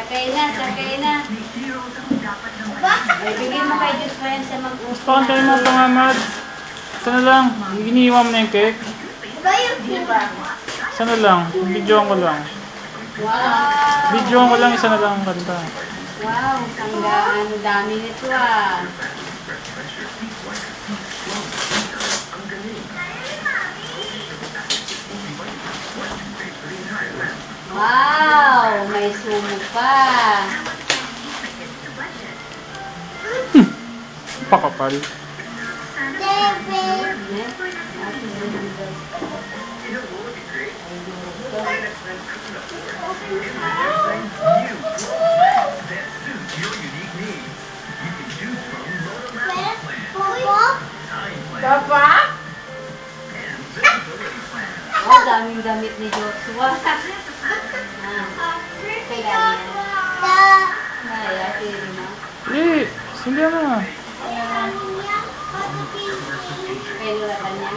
Sakay na, sakay na. Ay, bigyan mo kay Diyos yan sa mag-upo. Pantay mo pa nga, Mads. Sana lang. Iniiwan mo na yung cake. Sana lang. Videoan ko lang. Wow. Videoan ko lang, isa na lang ang kanta. Wow, ang dami nito ah. Wow, may sumo pa. Pakapal. Papa? Oh, daming damit ni Joshua. Kailan yan? Ay, ate Rima. Eh, hindi na. Kailan niya? Ay, wala na.